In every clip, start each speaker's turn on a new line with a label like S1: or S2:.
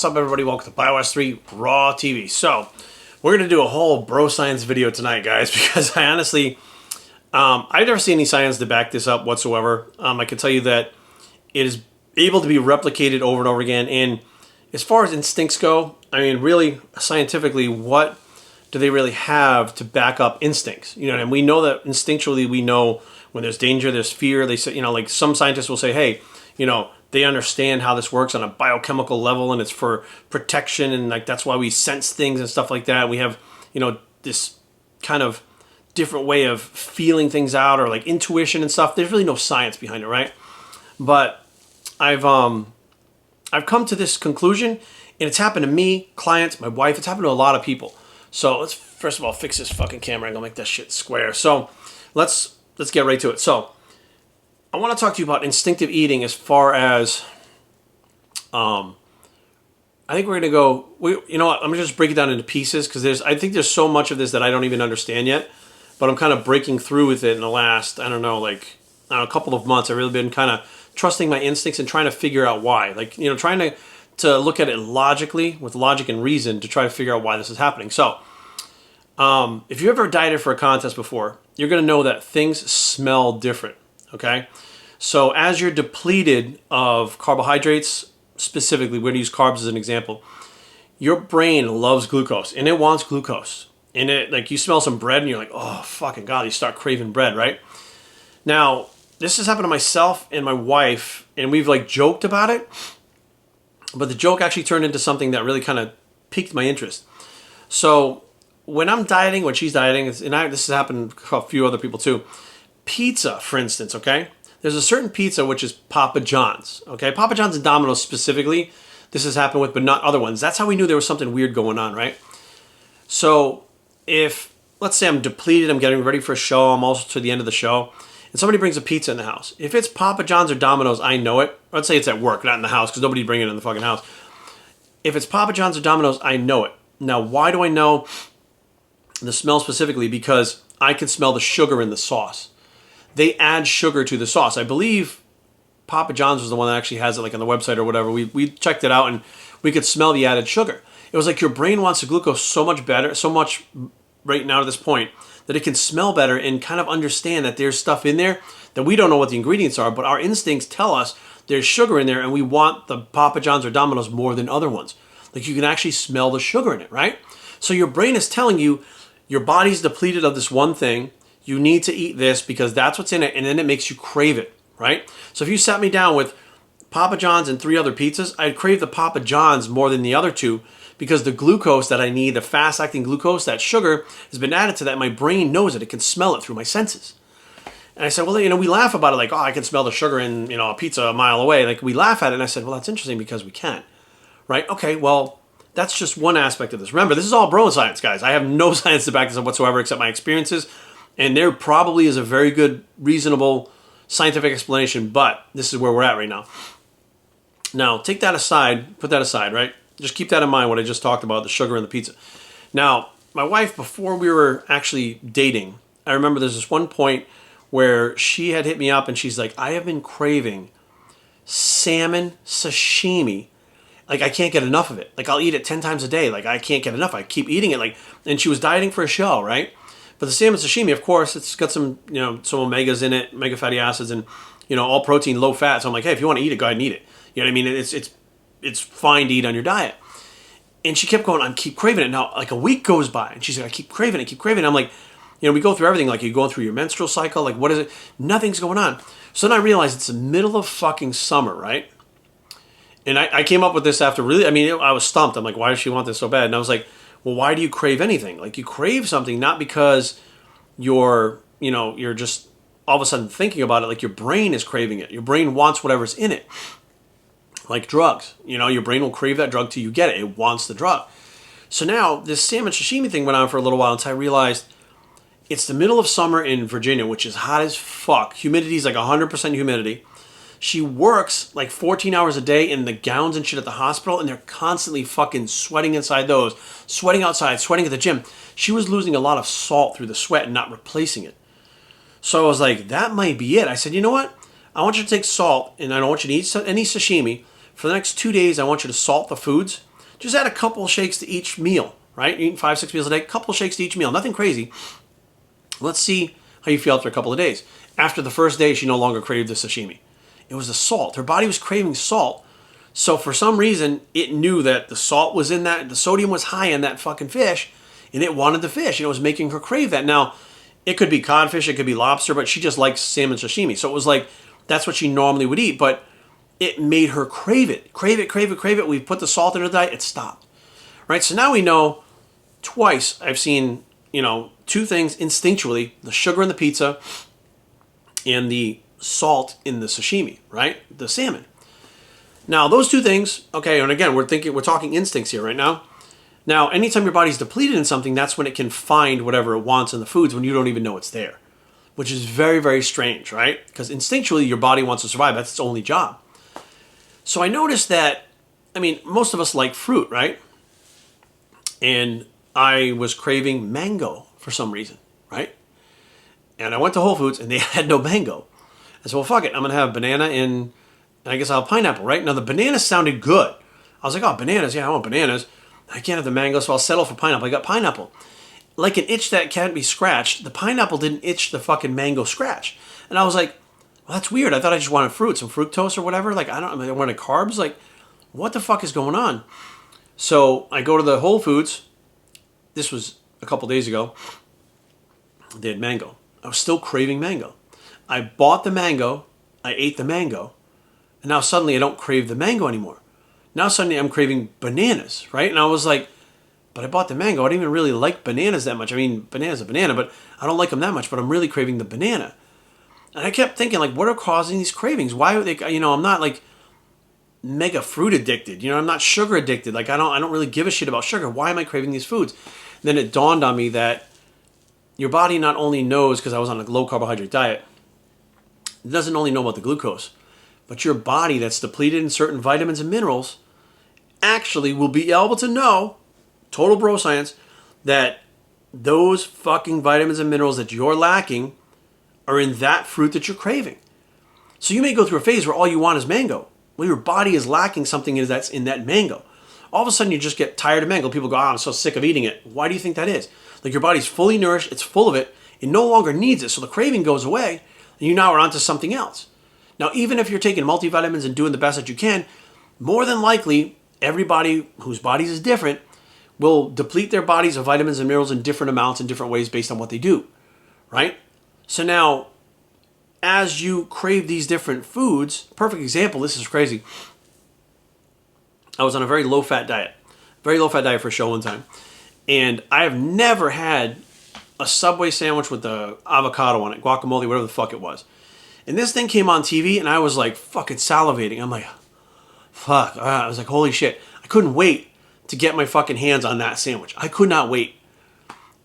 S1: What's up, everybody? Welcome to BioS3 Raw TV. So, we're going to do a whole BroScience video tonight, guys, because I honestly, I've never seen any science to back this up whatsoever. I can tell you that it is able to be replicated over and over again. And as far as instincts go, I mean, really, scientifically, what do they really have to back up instincts? You know, and we know that instinctually, we know when there's danger, there's fear. They say, you know, like some scientists will say, hey, you know, they understand how this works on a biochemical level and it's for protection, and like that's why we sense things and stuff like that. We have, you know, this kind of different way of feeling things out, or like intuition and stuff. There's really no science behind it, right? But I've come to this conclusion, and it's happened to me, clients, my wife. It's happened to a lot of people. So let's first of all fix this fucking camera and go make that shit square. So let's get right to it. So I want to talk to you about instinctive eating as far as, I think we're going to go, you know what, I'm going to just break it down into pieces, because I think there's so much of this that I don't even understand yet, but I'm kind of breaking through with it in the last, I don't know, a couple of months. I've really been kind of trusting my instincts and trying to figure out why. Like, you know, trying to look at it logically, with logic and reason, to try to figure out why this is happening. So, if you ever dieted for a contest before, you're going to know that things smell different. Okay, so as you're depleted of carbohydrates, specifically, we're going to use carbs as an example, your brain loves glucose, and it wants glucose. And it, like, you smell some bread and you're like, oh, fucking God, you start craving bread, right? Now, this has happened to myself and my wife, and we've like joked about it, but the joke actually turned into something that really kind of piqued my interest. So when I'm dieting, when she's dieting, and this has happened to a few other people too, pizza, for instance, okay? There's a certain pizza which is Papa John's, okay? Papa John's and Domino's specifically, this has happened with, but not other ones. That's how we knew there was something weird going on, right? So if, let's say I'm depleted, I'm getting ready for a show, I'm also to the end of the show, and somebody brings a pizza in the house. If it's Papa John's or Domino's, I know it. Or let's say it's at work, not in the house, because nobody bring it in the fucking house. If it's Papa John's or Domino's, I know it. Now, why do I know the smell specifically? Because I can smell the sugar in the sauce. They add sugar to the sauce. I believe Papa John's was the one that actually has it, like on the website or whatever. We checked it out, and we could smell the added sugar. It was like your brain wants the glucose so much better, so much right now to this point, that it can smell better and kind of understand that there's stuff in there that we don't know what the ingredients are, but our instincts tell us there's sugar in there, and we want the Papa John's or Domino's more than other ones. Like, you can actually smell the sugar in it, right? So your brain is telling you your body's depleted of this one thing. You need to eat this because that's what's in it, and then it makes you crave it, right? So if you sat me down with Papa John's and 3 other pizzas, I'd crave the Papa John's more than the other 2, because the glucose that I need, the fast-acting glucose, that sugar, has been added to that. My brain knows it. It can smell it through my senses. And I said, well, you know, we laugh about it like, oh, I can smell the sugar in, you know, a pizza a mile away. Like, we laugh at it, and I said, well, that's interesting because we can, right? Okay, well, that's just one aspect of this. Remember, this is all BroScience, guys. I have no science to back this up whatsoever except my experiences, and there probably is a very good, reasonable, scientific explanation, but this is where we're at right now. Now, take that aside, put that aside, right? Just keep that in mind, what I just talked about, the sugar in the pizza. Now, my wife, before we were actually dating, I remember there's this one point where she had hit me up and she's like, I have been craving salmon sashimi. Like, I can't get enough of it. Like, I'll eat it 10 times a day. Like, I can't get enough. I keep eating it. Like, and she was dieting for a show, right? But the salmon sashimi, of course, it's got some, you know, some omegas in it, omega fatty acids, and, you know, all protein, low fat. So I'm like, hey, if you want to eat it, go ahead and eat it. You know what I mean? It's fine to eat on your diet. And she kept going, I keep craving it. Now, like, a week goes by, and she's like, I keep craving it, keep craving it. I'm like, you know, we go through everything. Like, you're going through your menstrual cycle. Like, what is it? Nothing's going on. So then I realized it's the middle of fucking summer, right? And I came up with this after really, I mean, I was stumped. I'm like, why does she want this so bad? And I was like, well, why do you crave anything? Like, you crave something not because you're just all of a sudden thinking about it. Like, your brain is craving it. Your brain wants whatever's in it. Like drugs. You know, your brain will crave that drug till you get it. It wants the drug. So now, this salmon sashimi thing went on for a little while until I realized it's the middle of summer in Virginia, which is hot as fuck. Humidity is like 100% humidity. She works like 14 hours a day in the gowns and shit at the hospital, and they're constantly fucking sweating inside those, sweating outside, sweating at the gym. She was losing a lot of salt through the sweat and not replacing it. So I was like, that might be it. I said, you know what? I want you to take salt, and I don't want you to eat any sashimi. For the next 2 days, I want you to salt the foods. just add a couple shakes to each meal, right? You're eating 5, 6 meals a day, a couple shakes to each meal, nothing crazy. Let's see how you feel after a couple of days. After the first day, she no longer craved the sashimi. It was the salt. Her body was craving salt. So for some reason, it knew that the salt was in that, the sodium was high in that fucking fish, and it wanted the fish, and it was making her crave that. Now, it could be codfish, it could be lobster, but she just likes salmon sashimi. So it was like, that's what she normally would eat, but it made her crave it. Crave it, crave it, crave it. We put the salt in her diet, it stopped. Right? So now we know twice I've seen, two things instinctually, the sugar in the pizza and the salt in the sashimi, right? The salmon. Now, those two things, okay, and again, we're talking instincts here right now. Now, anytime your body's depleted in something, that's when it can find whatever it wants in the foods when you don't even know it's there, which is very, very strange, right? Because instinctually, your body wants to survive. That's its only job. So I noticed that, most of us like fruit, right? And I was craving mango for some reason, right? And I went to Whole Foods, and they had no mango. I said, well, fuck it. I'm going to have banana and I guess I'll have pineapple, right? Now, the banana sounded good. I was like, oh, bananas. Yeah, I want bananas. I can't have the mango, so I'll settle for pineapple. I got pineapple. Like an itch that can't be scratched, the pineapple didn't itch the fucking mango scratch. And I was like, well, that's weird. I thought I just wanted fruit, some fructose or whatever. Like, I wanted carbs. Like, what the fuck is going on? So I go to the Whole Foods. This was a couple days ago. They had mango. I was still craving mango. I bought the mango. I ate the mango. And now suddenly I don't crave the mango anymore. Now suddenly I'm craving bananas, right? And I was like, but I bought the mango. I don't even really like bananas that much. Banana's a banana, but I don't like them that much. But I'm really craving the banana. And I kept thinking, like, what are causing these cravings? Why are they, I'm not like mega fruit addicted. I'm not sugar addicted. Like, I don't really give a shit about sugar. Why am I craving these foods? And then it dawned on me that your body not only knows, because I was on a low carbohydrate diet, it doesn't only know about the glucose, but your body that's depleted in certain vitamins and minerals actually will be able to know, total bro science, that those fucking vitamins and minerals that you're lacking are in that fruit that you're craving. So you may go through a phase where all you want is mango. Well, your body is lacking something that's in that mango. All of a sudden you just get tired of mango. People go, I'm so sick of eating it. Why do you think that is? Like, your body's fully nourished, it's full of it, it no longer needs it. So the craving goes away, and you now are onto something else. Now, even if you're taking multivitamins and doing the best that you can, more than likely, everybody whose bodies is different will deplete their bodies of vitamins and minerals in different amounts in different ways based on what they do, right? So now, as you crave these different foods, perfect example, this is crazy. I was on a very low-fat diet for a show one time. And I have never had a Subway sandwich with the avocado on it, guacamole, whatever the fuck it was. And this thing came on TV, and I was like fucking salivating. I'm like, fuck. I was like, holy shit. I couldn't wait to get my fucking hands on that sandwich. I could not wait.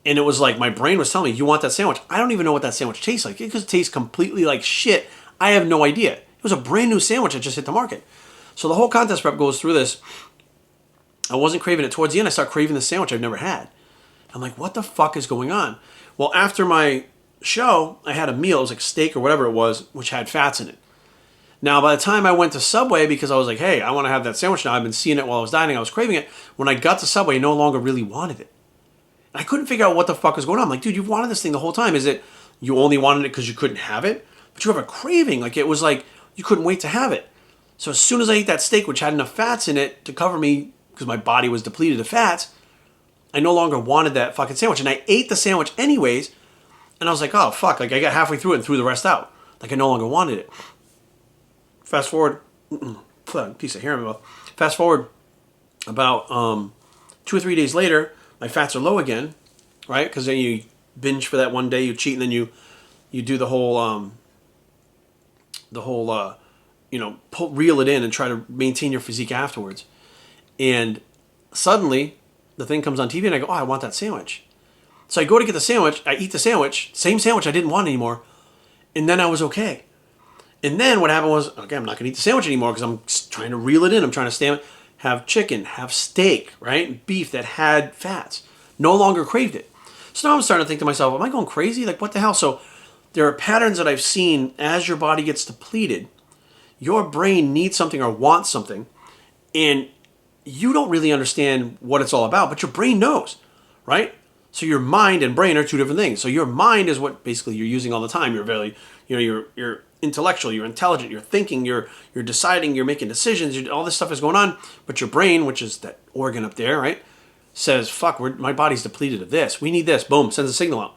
S1: And it was like, my brain was telling me, you want that sandwich? I don't even know what that sandwich tastes like. It could taste completely like shit. I have no idea. It was a brand new sandwich that just hit the market. So the whole contest prep goes through this. I wasn't craving it. Towards the end, I start craving the sandwich I've never had. I'm like, what the fuck is going on? Well, after my show, I had a meal. It was like steak or whatever it was, which had fats in it. Now, by the time I went to Subway, because I was like, hey, I want to have that sandwich now. I've been seeing it while I was dieting. I was craving it. When I got to Subway, I no longer really wanted it. And I couldn't figure out what the fuck was going on. I'm like, dude, you've wanted this thing the whole time. Is it you only wanted it because you couldn't have it? But you have a craving. Like, it was like you couldn't wait to have it. So as soon as I ate that steak, which had enough fats in it to cover me, because my body was depleted of fats, I no longer wanted that fucking sandwich. And I ate the sandwich anyways, and I was like, oh, fuck. Like, I got halfway through it and threw the rest out. Like, I no longer wanted it. Fast forward, piece of hair in my mouth. Fast forward about 2 or 3 days later, my fats are low again, right? Because then you binge for that one day, you cheat, and then you do the whole reel it in and try to maintain your physique afterwards. And suddenly, the thing comes on TV, and I go, oh, I want that sandwich. So I go to get the sandwich, I eat the sandwich, same sandwich I didn't want anymore, and then I was okay. And then what happened was, okay, I'm not going to eat the sandwich anymore because I'm trying to reel it in. I'm trying to have chicken, have steak, right? Beef that had fats. No longer craved it. So now I'm starting to think to myself, am I going crazy? Like, what the hell? So there are patterns that I've seen as your body gets depleted. Your brain needs something or wants something, and you don't really understand what it's all about, but your brain knows, right? So your mind and brain are two different things. So your mind is what basically you're using all the time. You're very, you're intellectual, you're intelligent, you're thinking, you're deciding, you're making decisions, all this stuff is going on. But your brain, which is that organ up there, right, says, "Fuck, my body's depleted of this. We need this." Boom, sends a signal out,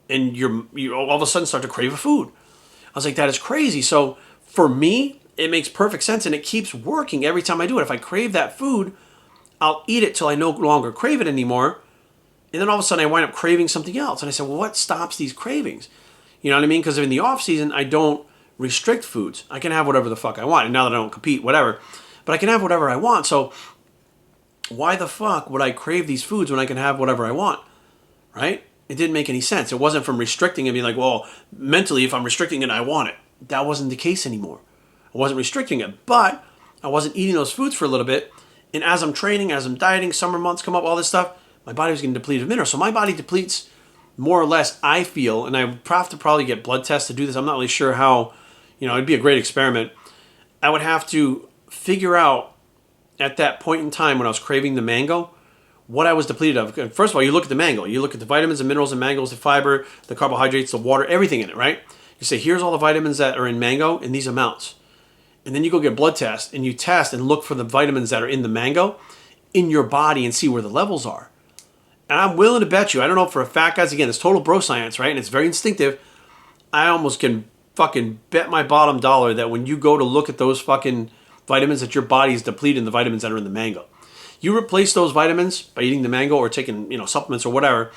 S1: and you all of a sudden start to crave a food. I was like, that is crazy. So for me, it makes perfect sense, and it keeps working every time I do it. If I crave that food, I'll eat it till I no longer crave it anymore. And then all of a sudden I wind up craving something else. And I said, well, what stops these cravings? You know what I mean? Because in the off season, I don't restrict foods. I can have whatever the fuck I want. And now that I don't compete, whatever. But I can have whatever I want. So why the fuck would I crave these foods when I can have whatever I want? Right? It didn't make any sense. It wasn't from restricting and being like, well, mentally, if I'm restricting it, I want it. That wasn't the case anymore. I wasn't restricting it. But I wasn't eating those foods for a little bit. And as I'm training, as I'm dieting, summer months come up, all this stuff, my body was getting depleted of minerals. So my body depletes more or less, I feel, and I would have to probably get blood tests to do this. I'm not really sure how, it'd be a great experiment. I would have to figure out at that point in time when I was craving the mango, what I was depleted of. First of all, you look at the mango. You look at the vitamins and minerals in mangoes, the fiber, the carbohydrates, the water, everything in it, right? You say, here's all the vitamins that are in mango in these amounts. And then you go get a blood test and you test and look for the vitamins that are in the mango in your body and see where the levels are. And I'm willing to bet you, I don't know for a fact, guys, again, it's total bro science, right? And it's very instinctive. I almost can fucking bet my bottom dollar that when you go to look at those fucking vitamins that your body is depleting the vitamins that are in the mango. You replace those vitamins by eating the mango or taking, supplements or whatever,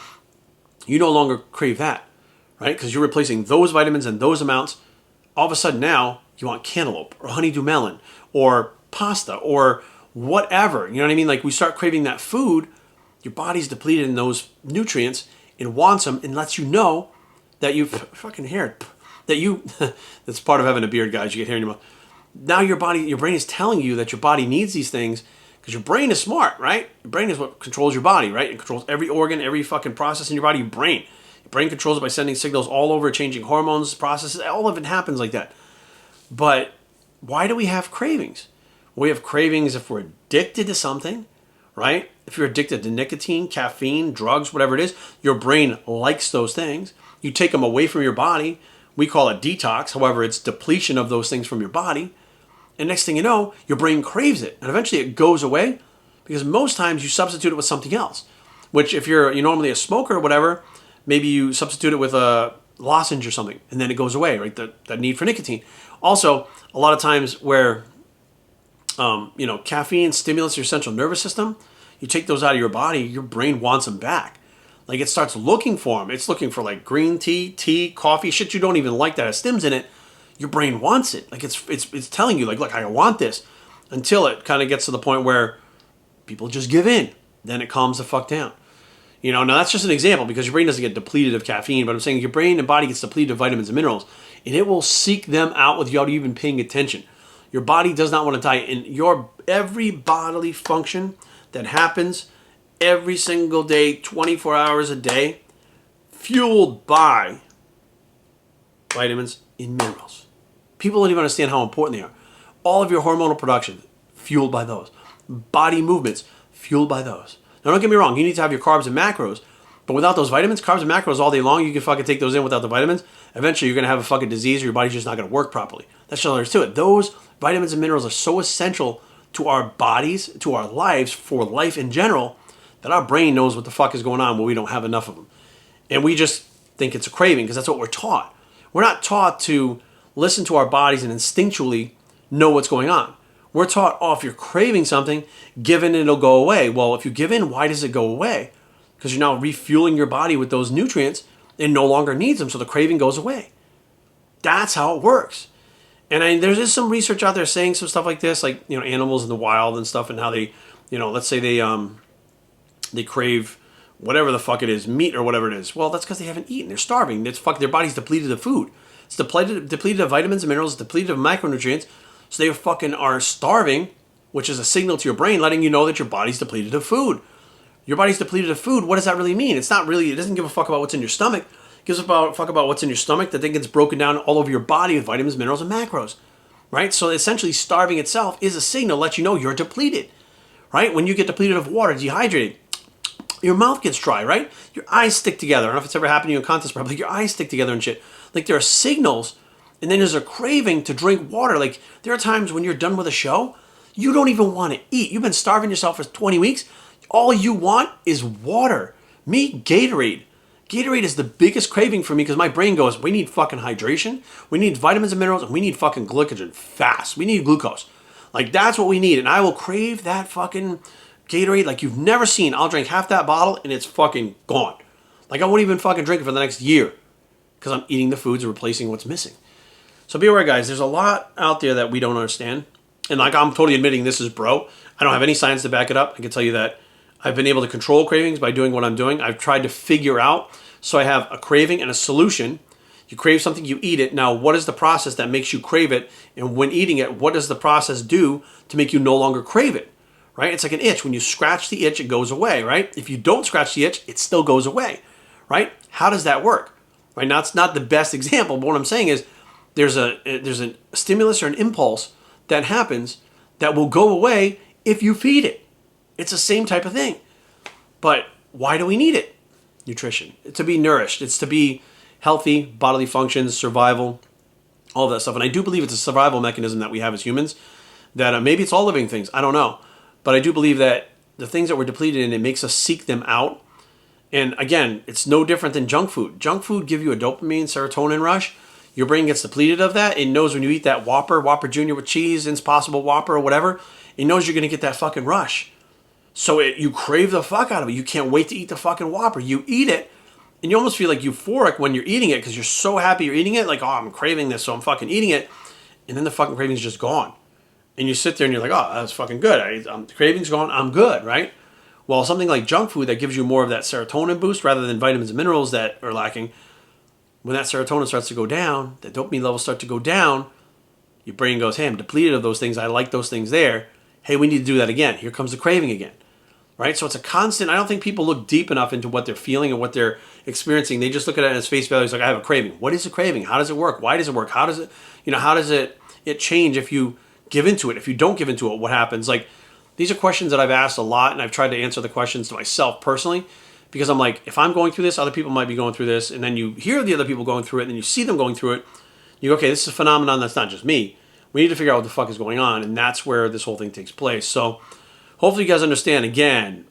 S1: you no longer crave that, right? Because you're replacing those vitamins and those amounts. All of a sudden now, you want cantaloupe or honeydew melon or pasta or whatever. You know what I mean? Like we start craving that food. Your body's depleted in those nutrients and wants them and lets you know that you fucking hair that you that's part of having a beard, guys. You get hair in your mouth. Now your brain is telling you that your body needs these things because your brain is smart, right? Your brain is what controls your body, right? It controls every organ, every fucking process in your body. Your brain controls it by sending signals all over, changing hormones, processes. All of it happens like that. But why do we have cravings? We have cravings if we're addicted to something, right? If you're addicted to nicotine, caffeine, drugs, whatever it is, your brain likes those things. You take them away from your body. We call it detox. However, it's depletion of those things from your body. And next thing you know, your brain craves it. And eventually it goes away because most times you substitute it with something else. Which if you're normally a smoker or whatever, maybe you substitute it with a lozenge or something. And then it goes away, right? That need for nicotine. Also, a lot of times where, caffeine stimulates your central nervous system, you take those out of your body, your brain wants them back. Like it starts looking for them. It's looking for like green tea, coffee, shit you don't even like that has stims in it. Your brain wants it. Like it's telling you like, look, I want this, until it kind of gets to the point where people just give in. Then it calms the fuck down. Now that's just an example because your brain doesn't get depleted of caffeine, but I'm saying your brain and body gets depleted of vitamins and minerals, and it will seek them out without you even paying attention. Your body does not want to die, and your every bodily function that happens every single day, 24 hours a day, fueled by vitamins and minerals. People don't even understand how important they are. All of your hormonal production, fueled by those. Body movements, fueled by those. Now don't get me wrong, you need to have your carbs and macros, but without those vitamins, carbs and macros all day long, you can fucking take those in without the vitamins. Eventually you're going to have a fucking disease or your body's just not going to work properly. That's all there is to it. Those vitamins and minerals are so essential to our bodies, to our lives, for life in general, that our brain knows what the fuck is going on when we don't have enough of them. And we just think it's a craving because that's what we're taught. We're not taught to listen to our bodies and instinctually know what's going on. We're taught, if you're craving something, give in and it'll go away. Well, if you give in, why does it go away? Because you're now refueling your body with those nutrients and no longer needs them, so the craving goes away. That's how it works. And there's just some research out there saying some stuff like this, like animals in the wild and stuff, and how they, let's say they crave whatever the fuck it is, meat or whatever it is. Well, that's because they haven't eaten. They're starving. Their body's depleted of food. It's depleted of vitamins and minerals. It's depleted of micronutrients. So they fucking are starving, which is a signal to your brain letting you know that your body's depleted of food. Your body's depleted of food. What does that really mean? It doesn't give a fuck about what's in your stomach. It gives a fuck about what's in your stomach that then gets broken down all over your body with vitamins, minerals, and macros. Right? So essentially starving itself is a signal to let you know you're depleted. right? When you get depleted of water, dehydrated, your mouth gets dry, right? Your eyes stick together. I don't know if it's ever happened to you in contest prep, like your eyes stick together and shit. Like there are signals, and then there's a craving to drink water. Like there are times when you're done with a show, you don't even want to eat. You've been starving yourself for 20 weeks. All you want is water. Me, Gatorade. Gatorade is the biggest craving for me because my brain goes, we need fucking hydration, we need vitamins and minerals, and we need fucking glycogen fast. We need glucose. Like that's what we need. And I will crave that fucking Gatorade like you've never seen. I'll drink half that bottle and it's fucking gone. Like I won't even fucking drink it for the next year because I'm eating the foods and replacing what's missing. So be aware, guys. There's a lot out there that we don't understand. And like I'm totally admitting this is bro. I don't have any science to back it up. I can tell you that I've been able to control cravings by doing what I'm doing. I've tried to figure out. So I have a craving and a solution. You crave something, you eat it. Now, what is the process that makes you crave it? And when eating it, what does the process do to make you no longer crave it? Right? It's like an itch. When you scratch the itch, it goes away, right? If you don't scratch the itch, it still goes away, right? How does that work? Right? Now, it's not the best example, but what I'm saying is there's a stimulus or an impulse that happens that will go away if you feed it. It's the same type of thing. But why do we need it? Nutrition. It's to be nourished. It's to be healthy, bodily functions, survival, all of that stuff. And I do believe it's a survival mechanism that we have as humans, that maybe it's all living things. I don't know. But I do believe that the things that we're depleted in, it makes us seek them out. And again, it's no different than junk food. Junk food give you a dopamine, serotonin rush. Your brain gets depleted of that. It knows when you eat that Whopper Jr. with cheese, Impossible Whopper or whatever, it knows you're going to get that fucking rush. So you crave the fuck out of it. You can't wait to eat the fucking Whopper. You eat it, and you almost feel like euphoric when you're eating it because you're so happy you're eating it. Like, oh, I'm craving this, so I'm fucking eating it. And then the fucking craving's just gone. And you sit there and you're like, oh, that's fucking good. The craving's gone. I'm good, right? Well, something like junk food that gives you more of that serotonin boost rather than vitamins and minerals that are lacking, when that serotonin starts to go down, the dopamine levels start to go down, your brain goes, hey, I'm depleted of those things. I like those things there. Hey, we need to do that again. Here comes the craving again, right? So it's a constant. I don't think people look deep enough into what they're feeling and what they're experiencing. They just look at it as face value. It's like, I have a craving. What is a craving? How does it work? Why does it work? How does it change if you give into it? If you don't give into it, what happens? Like, these are questions that I've asked a lot, and I've tried to answer the questions to myself personally, because I'm like, if I'm going through this, other people might be going through this, and then you hear the other people going through it, and then you see them going through it, you go, okay, this is a phenomenon that's not just me. We need to figure out what the fuck is going on, and that's where this whole thing takes place. So hopefully you guys understand. Again,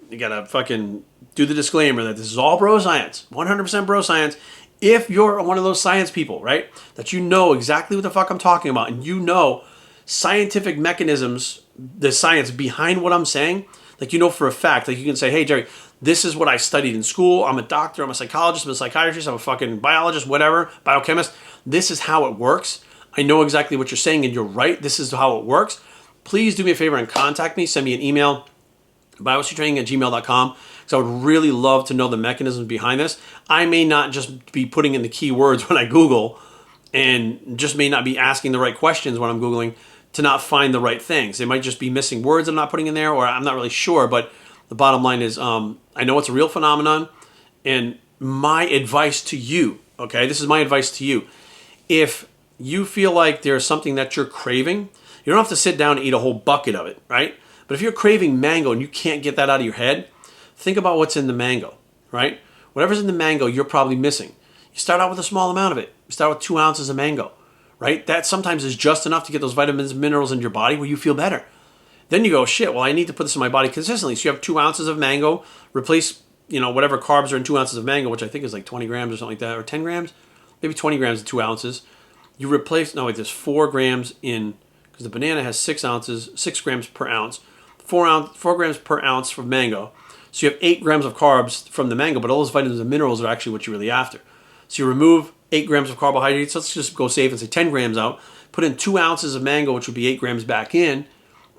S1: you gotta fucking do the disclaimer that this is all bro science, 100% bro science. If you're one of those science people, right, that you know exactly what the fuck I'm talking about, and you know scientific mechanisms, the science behind what I'm saying, like you know for a fact, like you can say, hey Jerry, this is what I studied in school. I'm a doctor, I'm a psychologist, I'm a psychiatrist, I'm a fucking biologist, whatever, biochemist. This is how it works. I know exactly what you're saying and you're right. This is how it works. Please do me a favor and contact me. Send me an email, biotraining@gmail.com, because I would really love to know the mechanisms behind this. I may not just be putting in the keywords when I Google, and just may not be asking the right questions when I'm Googling to not find the right things. They might just be missing words I'm not putting in there, or I'm not really sure. But the bottom line is, I know it's a real phenomenon, and my advice to you, okay, this is my advice to you. If you feel like there's something that you're craving, you don't have to sit down and eat a whole bucket of it, right? But if you're craving mango and you can't get that out of your head, think about what's in the mango, right? Whatever's in the mango, you're probably missing. You start out with a small amount of it. You start with 2 ounces of mango, right? That sometimes is just enough to get those vitamins and minerals in your body where you feel better. Then you go, shit, well, I need to put this in my body consistently. So you have 2 ounces of mango, replace, whatever carbs are in 2 ounces of mango, which I think is like 20 grams or something like that, or 10 grams, maybe 20 grams in 2 ounces. You replace, there's 4 grams in, because the banana has 6 grams per ounce, 4 grams per ounce from mango. So you have 8 grams of carbs from the mango, but all those vitamins and minerals are actually what you're really after. So you remove 8 grams of carbohydrates. Let's just go safe and say 10 grams out. Put in 2 ounces of mango, which would be 8 grams back in,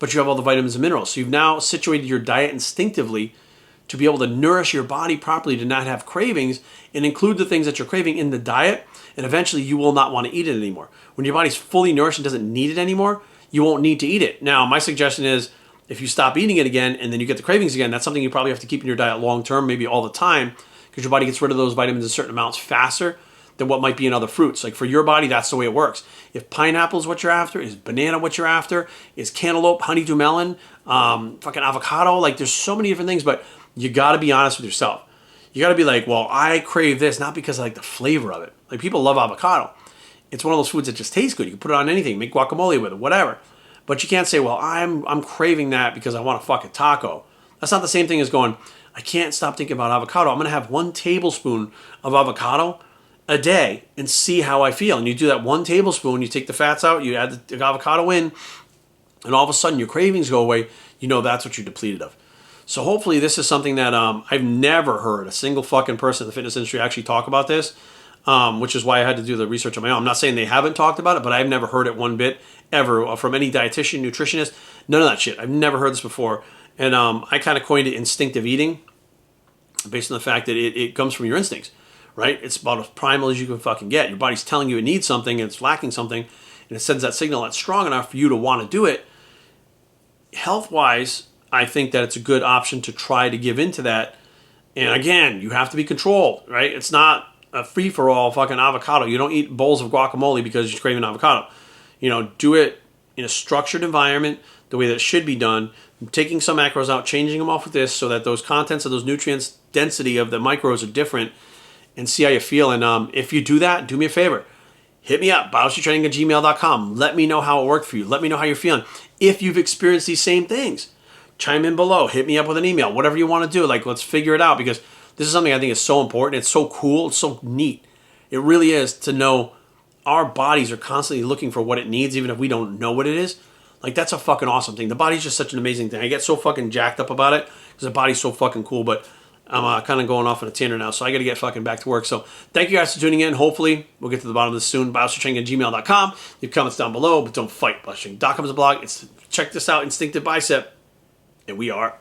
S1: but you have all the vitamins and minerals. So you've now situated your diet instinctively to be able to nourish your body properly, to not have cravings, and include the things that you're craving in the diet, and eventually you will not want to eat it anymore. When your body's fully nourished and doesn't need it anymore, you won't need to eat it. Now, my suggestion is, if you stop eating it again and then you get the cravings again, that's something you probably have to keep in your diet long term, maybe all the time, because your body gets rid of those vitamins in certain amounts faster than what might be in other fruits. Like for your body, that's the way it works. If pineapple is what you're after, is banana what you're after, is cantaloupe, honeydew melon, fucking avocado, like there's so many different things, but you got to be honest with yourself. You got to be like, well, I crave this, not because I like the flavor of it. Like people love avocado. It's one of those foods that just tastes good. You can put it on anything, make guacamole with it, whatever. But you can't say, well, I'm craving that because I want a fucking taco. That's not the same thing as going, I can't stop thinking about avocado. I'm going to have 1 tablespoon of avocado a day and see how I feel. And you do that 1 tablespoon, you take the fats out, you add the avocado in, and all of a sudden your cravings go away. You know that's what you're depleted of. So hopefully this is something that I've never heard a single fucking person in the fitness industry actually talk about this, which is why I had to do the research on my own. I'm not saying they haven't talked about it, but I've never heard it one bit ever from any dietitian, nutritionist, none of that shit. I've never heard this before. And I kind of coined it instinctive eating based on the fact that it comes from your instincts, right? It's about as primal as you can fucking get. Your body's telling you it needs something and it's lacking something, and it sends that signal that's strong enough for you to want to do it. Health-wise, I think that it's a good option to try to give into that. And again, you have to be controlled, right? It's not a free-for-all fucking avocado. You don't eat bowls of guacamole because you're craving avocado. You know, do it in a structured environment, the way that it should be done, taking some macros out, changing them off with this so that those contents of those nutrients, density of the micros are different, and see how you feel. And if you do that, do me a favor. Hit me up, biologytraining@gmail.com. Let me know how it worked for you. Let me know how you're feeling. If you've experienced these same things, chime in below. Hit me up with an email. Whatever you want to do. Like, let's figure it out, because this is something I think is so important. It's so cool. It's so neat. It really is, to know our bodies are constantly looking for what it needs, even if we don't know what it is. Like, that's a fucking awesome thing. The body's just such an amazing thing. I get so fucking jacked up about it because the body's so fucking cool, but I'm kind of going off on a tangent now, so I got to get fucking back to work. So thank you guys for tuning in. Hopefully, we'll get to the bottom of this soon. biologytraining@gmail.com. Leave comments down below, but don't fight. biologytraining.com is a blog. Check this out, Instinctive Bicep, and we are